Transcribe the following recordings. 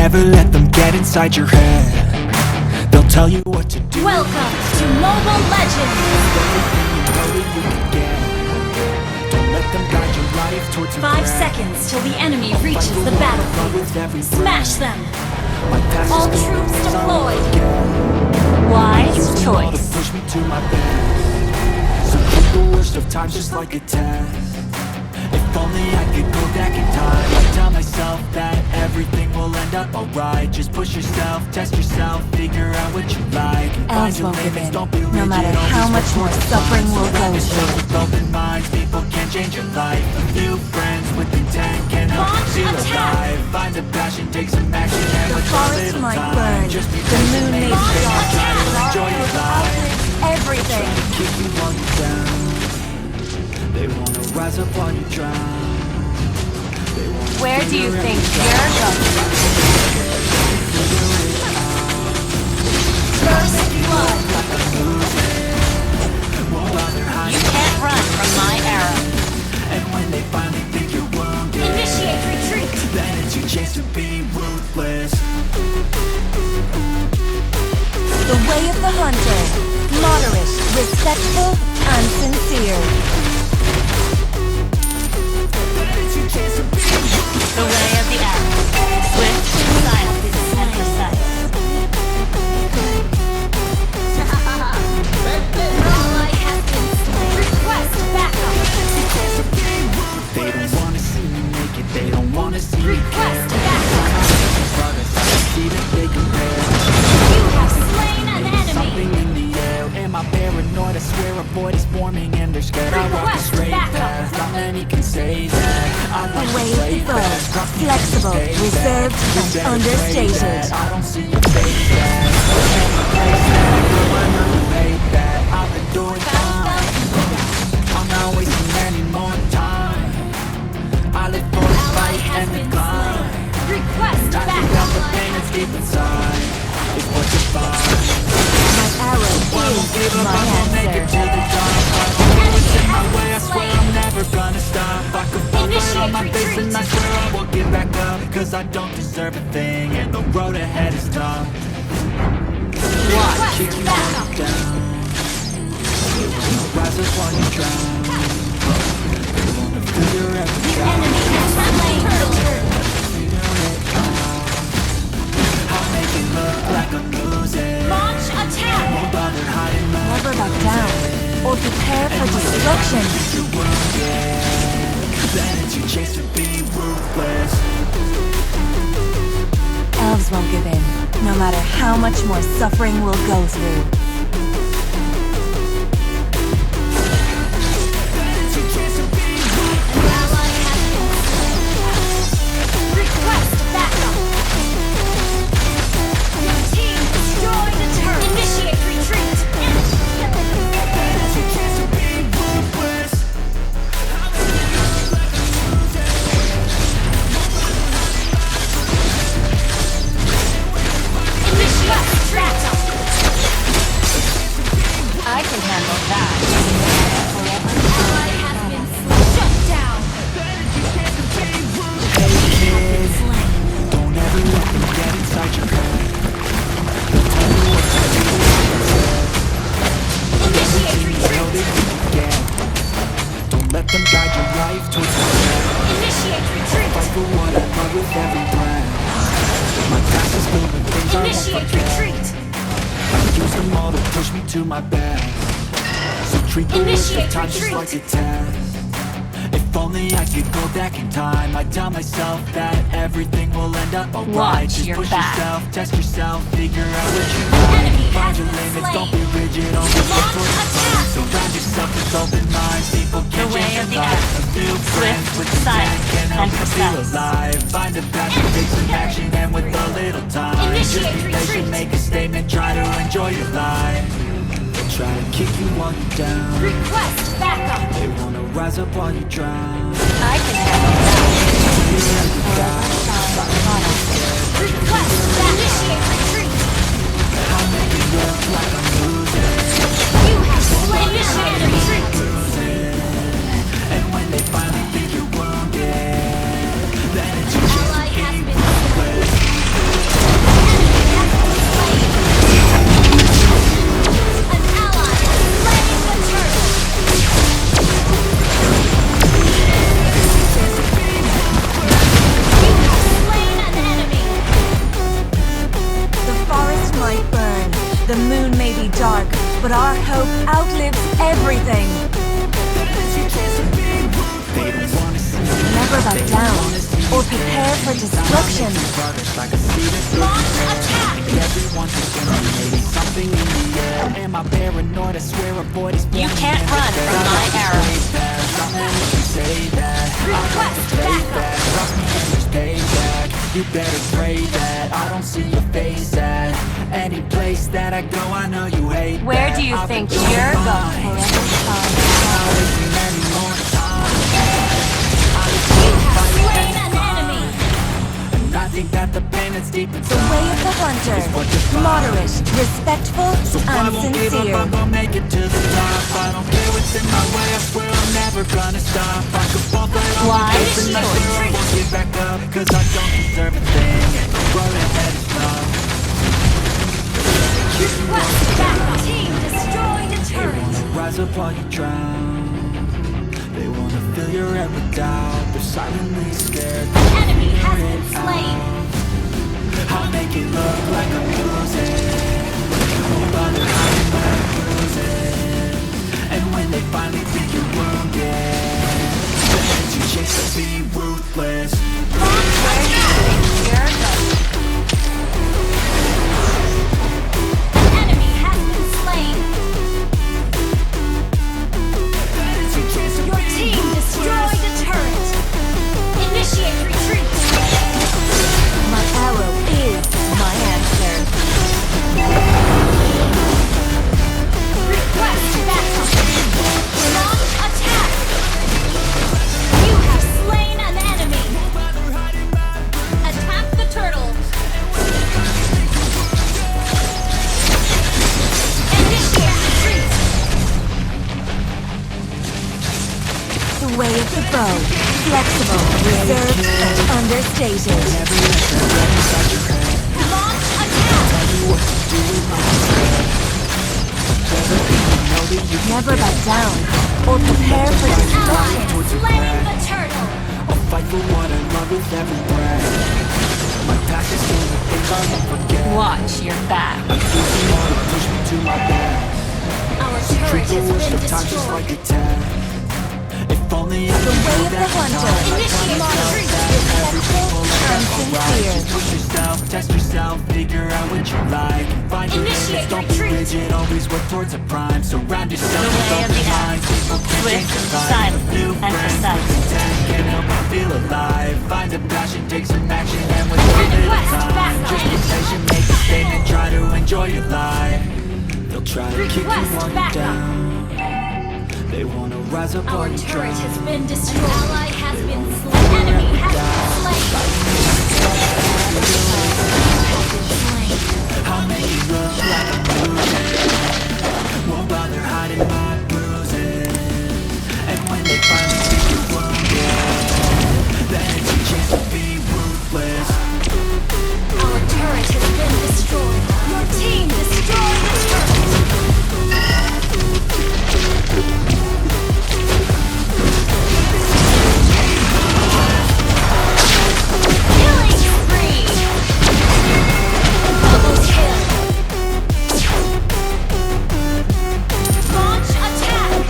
ever let them get inside your head. They'll tell you what to do. Welcome to Mobile Legends! Don't let them guide your life towards your 5 grand. seconds till the enemy reaches the battlefield. Smash them! All troops deployed! Wise choice. Push me to my best. So keep the worst of times just like a test. If only I could go back in time, I'd tell myself that everything will end up alright. Just push yourself, test yourself, figure out what you like. Elves won't give in, no matter how much more suffering will go through. With open minds, people can change your life. A few friends with intent can help you feel alive. Find a passion, take some action, and The with a forest little might time, burn, just be the moon may patient, make fall, space, try to enjoy your life. Everything. Keep you on your down. They wanna rise up while you drown. Where do you think you're going? First blood! You can't run from my arrow. And when they finally think you're wounded, Initiate retreat! then it's your chance to be ruthless. The way of the hunter. Moderate, respectful, and sincere. The way of the arrow. Swift, silent, and precise. Ally has been slain. Request backup. They don't wanna see me make it, they don't wanna see me Request care. backup. See that they compare. You have slain an enemy. Something in the air, am I paranoid? I swear a void is forming and they're scared. I walk a Request straight backup. path, not many can say that. I The like way to of play the foe. fast, trust me, Flexible, stay reserved, back. You and better understated. play that. I don't see your face that. Place that, girl, I know you hate that. I've been doing fine, I'm not wasting any more time. I live for the Ally fight has and the been climb. slain. Request I think out the pain backup. that's deep inside is what you find. My arrow is my answer. My way, I swear I'm never gonna stop. I could fall flat on my face and I swear I won't get back up. Cause I don't deserve a thing and the road ahead is tough. Watch, kick you down. Rise up while you drown. Figure every The enemy has slain the turtle. I'll make it look like I'm losing. Launch attack. Won't bother hiding my Never back down, or prepare for destruction. Then it's your chance to be ruthless. Elves won't give in, no matter how much more suffering we'll go through. An ally has been slain. Request backup. Your team destroyed a turret. Initiate retreat. Initiate backup. I can handle that. Ally has been slain. Shut down. Don't ever let them get inside your head. Initiate retreat. Don't let them guide your life towards the end. Initiate retreat. Fight for what I love with every breath. My past is filled with things I won't Initiate forget. retreat. I use them all to push me to my best. So treat the worst of Initiate times just retreat. like a test. If only I could go back in time, I'd tell myself that everything will end up alright. Watch Just your push back. yourself, test yourself, figure out what you Enemy like. Find has your been limits, slain. don't be rigid, only look Launch towards the attack. front. Surround yourself with open minds, people can way change of your the life. arrow. A few friends with silent, intent can help and you feel precise. alive. Find a passion, take some action, and with a little time, just Initiate be patient, retreat. make a statement, try to enjoy your life. They'll try to kick you while you're down. Request backup. They wanna rise up while you drown. I can handle that. Request backup. Initiate retreat. I'll make it look like I'm losing. You have slain the enemy. And when they finally think you're wounded, then it's your chance Ally to has be been slain. ruthless. The moon may be dark, but our hope outlives everything. Never back down or prepare for destruction. Launch attack! You can't run from my arrows. Request backup! You better pray that I don't see your face at any place that I go. I know you hate. Where do you think you're going? Slain an enemy! I think that the pain that's deep The inside way of the hunter, moderate, respectful, and sincere. I'm gonna make it to the top. I don't care what's in my way, I swear I'm never gonna stop. I could fall right on my Why face and I should swear I won't get back up. Cause I don't deserve a thing, and the road ahead is rough. Request backup! Team destroyed a They wanna turret! rise up while you drown. They wanna fill your head with doubt. They're silently scared. Enemy has been slain! I'll make it look like I'm losing. Oh, but they're hiding my bruises. And when they finally think you're wounded, then you chase to be ruthless. Where do you think you're going? Enemy has been slain! Your team destroyed a turret! Initiate retreat! My arrow is my answer. Request backup! Launch attack! You have slain an enemy! Attack the turtle! Initiate retreat! The way of the bow, flexible, reserved, and understated. Launch attack! Never back down or prepare for Ally destruction. has slain the turtle! I'll fight for what I love with every breath. My past is still the things I won't forget. Watch your back. Losing all to push me to my death. Our turret Treat the has worst been of times just like destroyed. a test. If only I The could way go of the back in hunter, time. Initiate retreat! respectful, and sincere. Just push yourself, test yourself, figure out what you like. Find your Initiate limits, don't be retreat. rigid, always work towards a prime. Surround yourself The with way of open the minds. People can change Swift, your life. silent, New and friends, precise. content, can't help but feel alive. Find a passion, take some action, and with a little Request time. backup. Just be patient, make a statement, try to enjoy your life. They'll try to kick you Request while you're backup. down. They wanna rise up Our while you turret has drown. been destroyed. Ally has been slain. Enemy has been slain. I'll make it look like I'm losing. Won't bother hiding my bruises. And when they finally think you're wounded, then it's your chance to be ruthless. Our turret has been destroyed. Your team destroyed the turret. Killing spree. Double kill. Launch attack.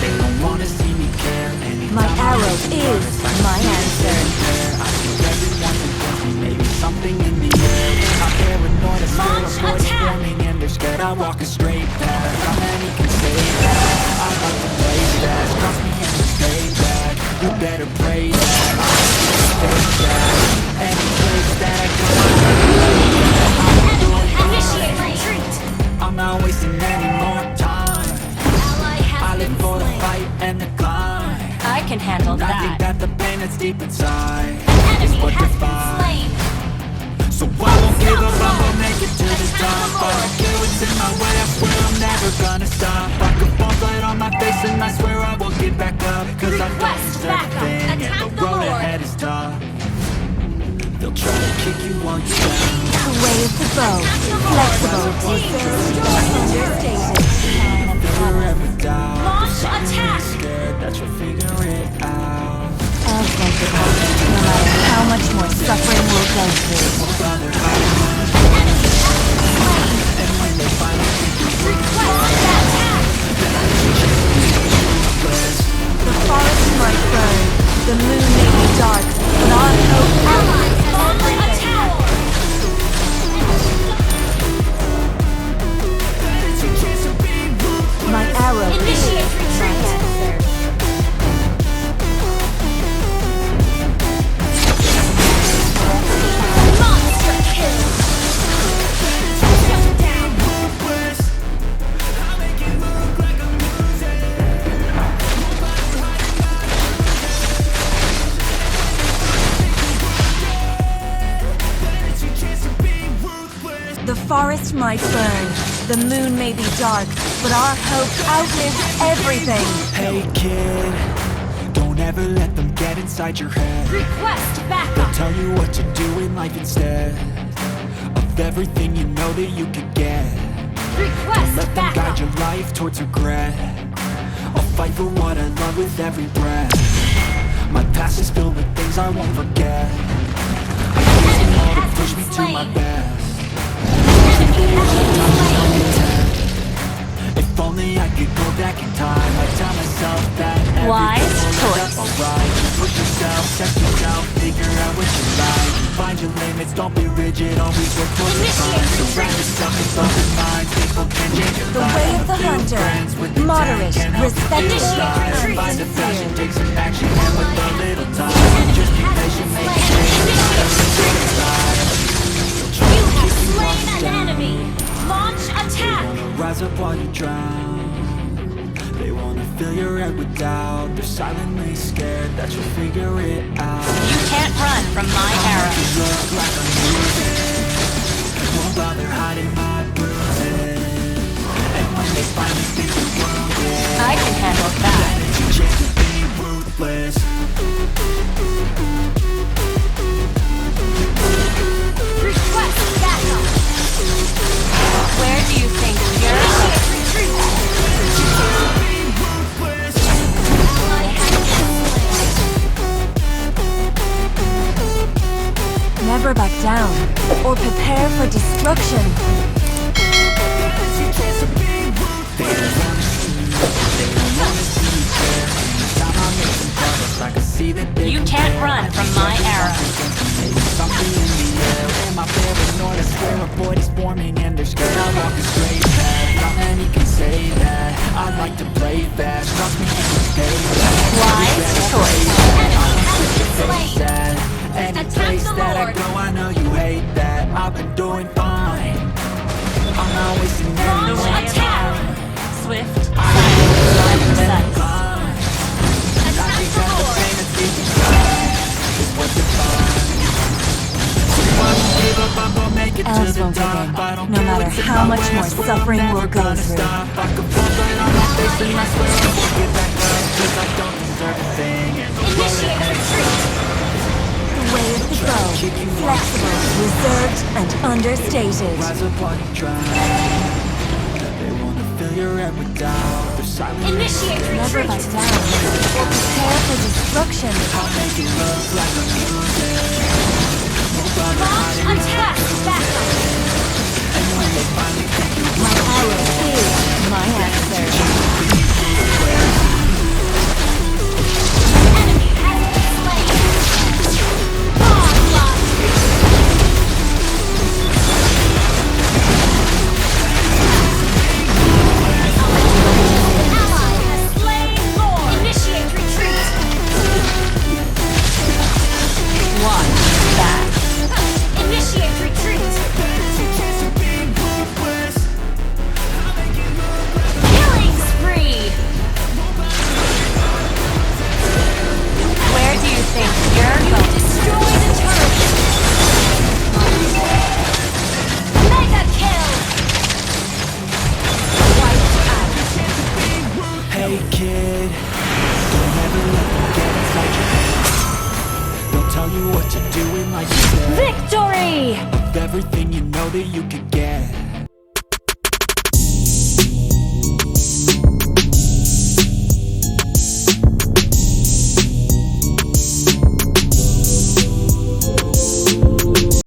They don't wanna see me care anymore. My arrow is my answer. I think everyone's against me, maybe something in the air. I'm paranoid, I swear Launch a voice attack. forming and they're scared I walk a straight path. How many can say that? I like to play fast, cross me and just stay back. You better pray that I stay back. Any place that I go, Enemy initiate retreat. I'm not wasting any more time. Ally I has live been for the slain. fight and the climb. I can handle I think that. that the pain that's deep inside is Enemy what has been defines. slain. So I won't give up, I'm gonna make it to the top. I don't care what's in my way, I swear I'm never gonna stop. I could fall flat on my face and I swear I will get back up. Cause I don't Request deserve a backup. thing, and Attack the the road Lord. ahead is tough. They'll try to kick you while you're down. The way of the bow, flexible, reserved, and understated. Figure every doubt. Launch They're silently attack. scared that you'll figure it out. I'll think about it, no matter how much more suffering we'll go through. Brother, hiding The forest might burn, the moon may be dark, but our hope outlives everything. Hey kid, don't ever let them get inside your head. Request They'll backup. tell you what to do in life instead of everything you know that you could get. Request Let them guide backup. your life towards regret. I'll fight for what I love with every breath. My past is filled with things I won't forget. I use them all to push me to my best. If only I could go back in time, I'd tell myself that Wise everything will end choice. up alright. Just push yourself, check yourself, figure out what you like. Find your limits, don't be rigid, always work towards the time. Surround yourself with other minds, people can change your The life. way of the New hunter, friends with the moderate, tech can help you respectful, decide. and Find the passion, sincere. take some action, and with a little time, just be patient, make it You have slain an enemy. Launch attack. rise up while you drown. They wanna fill your head with doubt. They're silently scared that you'll figure it out. You can't run from my arrow. Look like I'm losing, won't bother hiding my bruises. And when they finally think you're wounded, I can handle that. it's your chance to be ruthless. Request backup. Where do you think you're going? Retreat. Ally has been slain. Never back down, or prepare for destruction. You can't run from my arrow. Something in the air, am I paranoid? I swear a void is forming and they're scared I walk a straight path. Not many can say that, I like to play fast. Trust me, it's payback. Wise choice. Enemy has been slain. Sad. Any Attack place the that I Lord. go, I know you hate that. I've been doing fine, I'm not wasting any Launch time. attack. Swift. I'm Precise. fine. Attack the Lord. Pain that's deep inside is what defines. Give up, I'm gonna make it Elves to the won't give top. in, I don't no care matter what's in how my much way, I more swear suffering I'm we'll never go gonna through. stop. I could fall right on my face and I swear I won't get back up, 'cause I don't deserve a thing. And the road Initiate ahead retreat. The way of the bow, flexible, reserved, and understated. rise up while you drown. They wanna fill your head with doubt. They're silent. Initiate Never retreat. back down, or prepare for destruction. I'll make it look like I'm losing. Launch attack. Backup. And when they finally think you're My arrow is my answer. Enemy has been slain. Onslaught. Ally has slain Lord. Initiate retreat. Watch that. Initiate retreat. Killing spree. Where do you think you're going? Destroy the turret. Mega kill. Wiped out. Hey kid, don't ever let them get inside your head. They'll tell you what to do in life instead Victory. of everything you know that you could get.